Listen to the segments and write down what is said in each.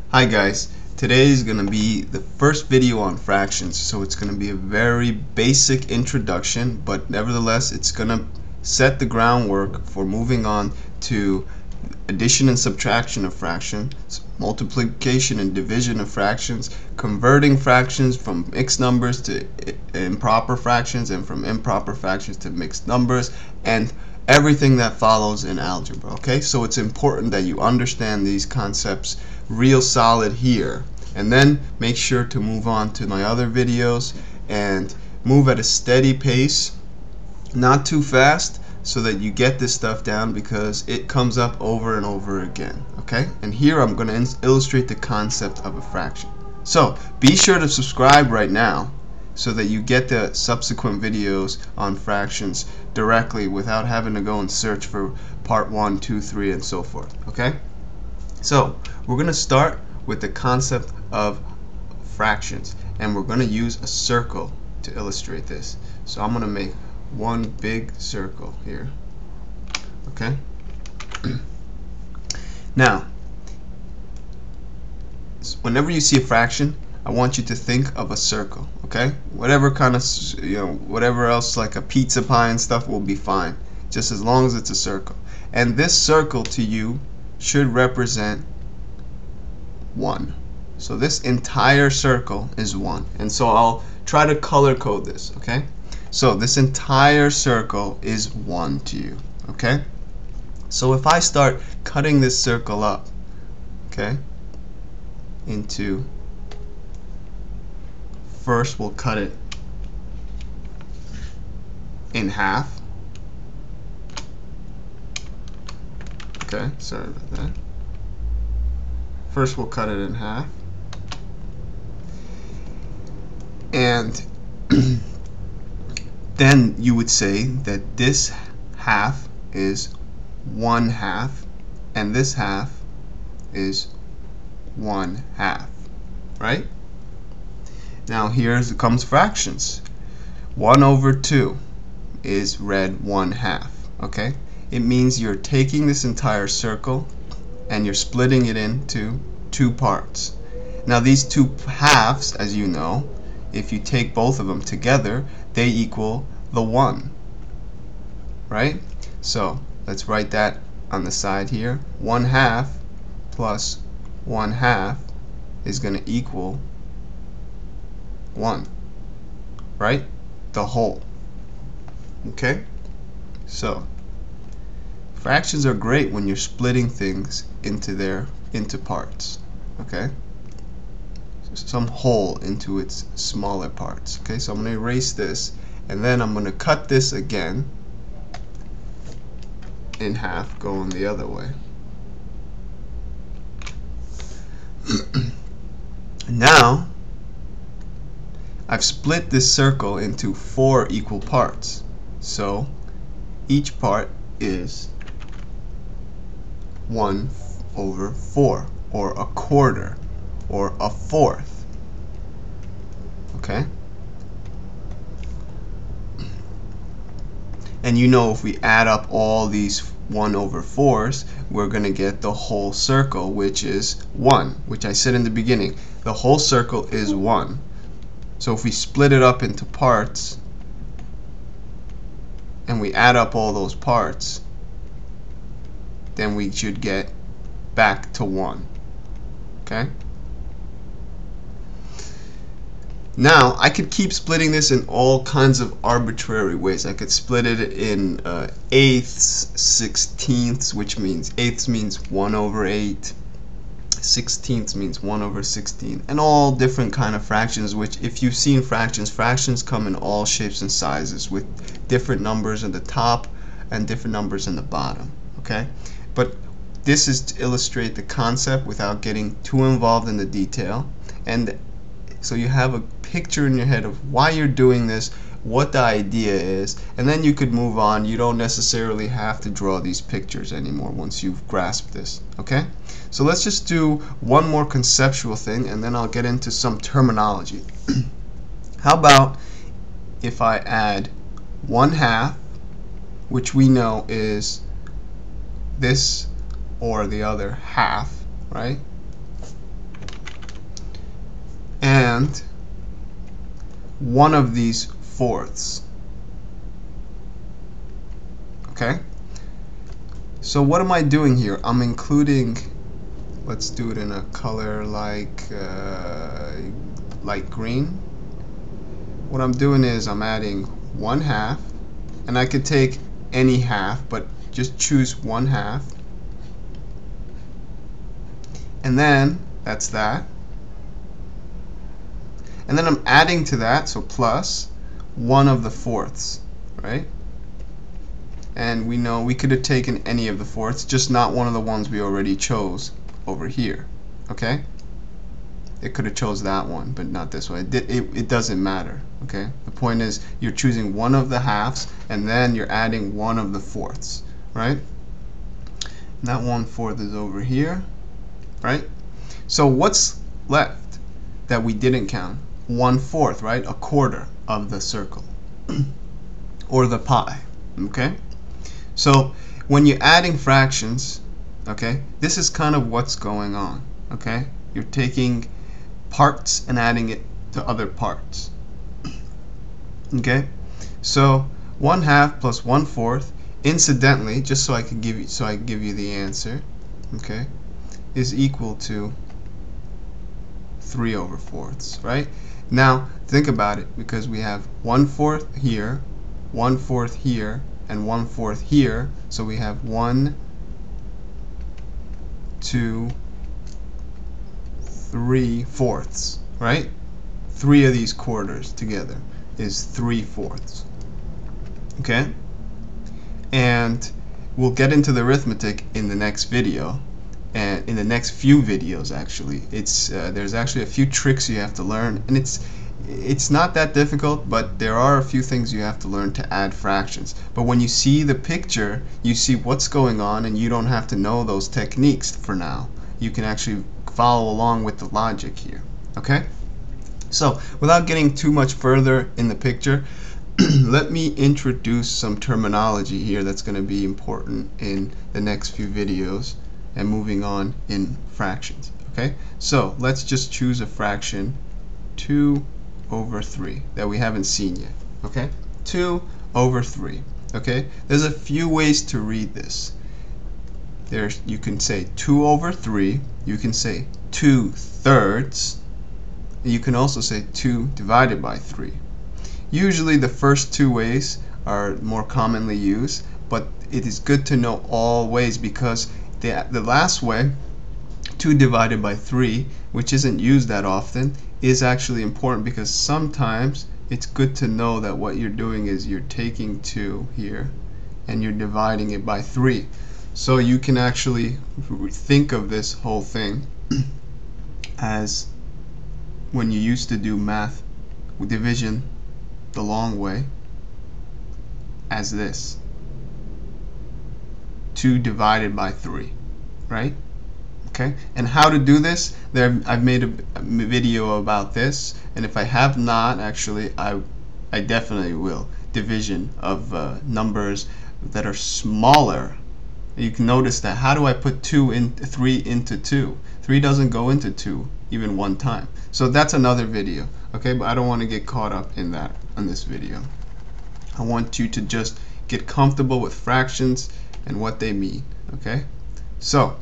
Hi guys, today is going to be the first video on fractions, so it's going to be a very basic introduction, but nevertheless it's going to set the groundwork for moving on to addition and subtraction of fractions, multiplication and division of fractions, converting fractions from mixed numbers to improper fractions, and from improper fractions to mixed numbers, and everything that follows in algebra. Okay, so it's important that you understand these concepts real solid here, and then make sure to move on to my other videos and move at a steady pace, not too fast, so that you get this stuff down, because it comes up over and over again. Okay, and here I'm going to illustrate the concept of a fraction. So be sure to subscribe right now so that you get the subsequent videos on fractions directly without having to go and search for part 1, 2, 3 and so forth. Okay, so we're going to start with the concept of fractions, and we're going to use a circle to illustrate this. So I'm going to make one big circle here. Okay, now whenever you see a fraction, I want you to think of a circle. Okay, whatever kind of, whatever else, like a pizza pie and stuff, will be fine, just as long as it's a circle. And this circle to you should represent 1. So this entire circle is 1, and so I'll try to color code this. Okay, so this entire circle is 1 to you. Okay, so if I start cutting this circle up, okay, into, first we'll cut it in half. Okay, sorry about that. First we'll cut it in half, and then you would say that this half is 1/2 and this half is 1/2, right? Now here comes fractions. 1/2 is read 1/2. Okay, it means you're taking this entire circle and you're splitting it into 2 parts. Now these 2 halves, as you know, if you take both of them together, they equal the 1, right? So let's write that on the side here. 1/2 plus 1/2 is going to equal 1, right? The whole. Okay, so fractions are great when you're splitting things into parts. Okay, some whole into its smaller parts. Okay, so I'm going to erase this, and then I'm going to cut this again in half, going the other way. Now I've split this circle into 4 equal parts, so each part is 1/4, or a quarter, or a fourth. Okay, and you know, if we add up all these 1/4s, we're going to get the whole circle, which is 1, which I said in the beginning. The whole circle is 1. So if we split it up into parts and we add up all those parts, then we should get back to 1. Okay? Now I could keep splitting this in all kinds of arbitrary ways. I could split it in eighths, sixteenths, which means eighths means 1/8, sixteenths means 1/16, and all different kind of fractions, which, if you've seen fractions come in all shapes and sizes, with different numbers at the top and different numbers in the bottom. Okay, but this is to illustrate the concept without getting too involved in the detail, and so you have a picture in your head of why you're doing this, what the idea is, and then you could move on. You don't necessarily have to draw these pictures anymore once you've grasped this. Okay, so let's just do one more conceptual thing, and then I'll get into some terminology. How about if I add 1/2, which we know is this or the other half, right? and one of these fourths. Okay? So what am I doing here? I'm including, let's do it in a color like light green. What I'm doing is I'm adding 1/2, and I could take any half, but just choose 1/2. And then that's that. And then I'm adding to that, so plus 1 of the fourths, right? And we know we could have taken any of the fourths, just not one of the ones we already chose over here. Okay? It could have chose that one, but not this one. It doesn't matter. Okay? The point is you're choosing one of the halves, and then you're adding one of the fourths, right? And that 1/4 is over here, right? So what's left that we didn't count? 1/4, right? A quarter of the circle or the pie. Okay? So when you're adding fractions, okay, this is kind of what's going on. Okay? You're taking parts and adding it to other parts. Okay? So 1/2 plus 1/4, incidentally, just so I can give you the answer, okay, is equal to 3/4, right? Now think about it, because we have 1/4 here, 1/4 here, and 1/4 here, so we have 1, 2, 3/4, right? 3 of these quarters together is 3/4. Okay? And we'll get into the arithmetic in the next video, and in the next few videos actually. There's actually a few tricks you have to learn, and it's not that difficult, but there are a few things you have to learn to add fractions. But when you see the picture, you see what's going on, and you don't have to know those techniques for now. You can actually follow along with the logic here. Okay? So without getting too much further in the picture, let me introduce some terminology here that's going to be important in the next few videos and moving on in fractions. Okay? So let's just choose a fraction, 2/3, that we haven't seen yet. Okay? 2/3. Okay? There's a few ways to read this. You can say 2/3, you can say 2/3, you can also say 2 divided by 3. Usually the first two ways are more commonly used, but it is good to know all ways, because the last way, 2 divided by 3, which isn't used that often, is actually important, because sometimes it's good to know that what you're doing is you're taking 2 here and you're dividing it by 3. So you can actually think of this whole thing as when you used to do math division the long way, as this: 2 divided by 3, right? Okay, and how to do this, I've made a video about this, and if I have not, actually I definitely will. Division of numbers that are smaller. You can notice that. How do I put 3 into 2? 3 doesn't go into 2 even one time. So that's another video. Okay, but I don't want to get caught up in that on this video. I want you to just get comfortable with fractions and what they mean. Okay, so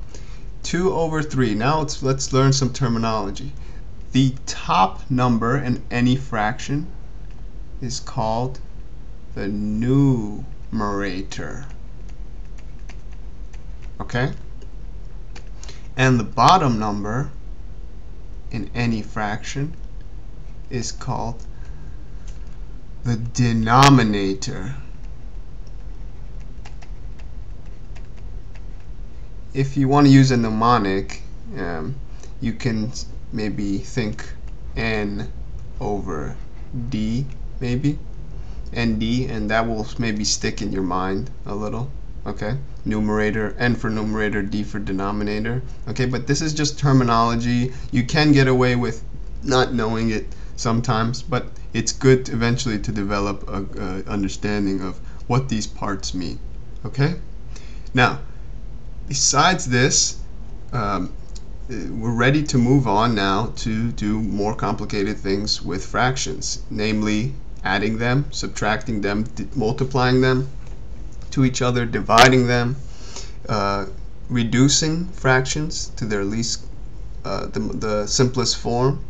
2/3. Now let's learn some terminology. The top number in any fraction is called the numerator. Okay? And the bottom number in any fraction is called the denominator. If you want to use a mnemonic, you can maybe think n/d, maybe nd, and that will maybe stick in your mind a little. Okay, numerator, n for numerator, d for denominator. Okay, but this is just terminology. You can get away with not knowing it sometimes, but it's good eventually to develop a understanding of what these parts mean. Okay, now besides this, we're ready to move on now to do more complicated things with fractions, namely adding them, subtracting them, multiplying them to each other, dividing them, uh, reducing fractions to their least, the simplest form,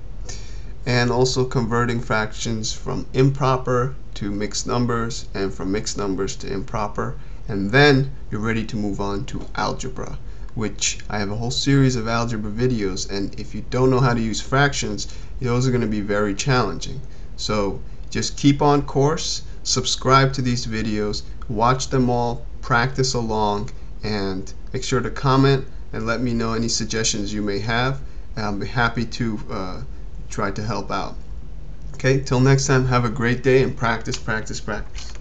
and also converting fractions from improper to mixed numbers and from mixed numbers to improper. And then you're ready to move on to algebra, which I have a whole series of algebra videos, and if you don't know how to use fractions, those are going to be very challenging. So just keep on course, subscribe to these videos, watch them all, practice along, and make sure to comment and let me know any suggestions you may have. I'll be happy to try to help out. Okay, till next time, have a great day and practice, practice, practice.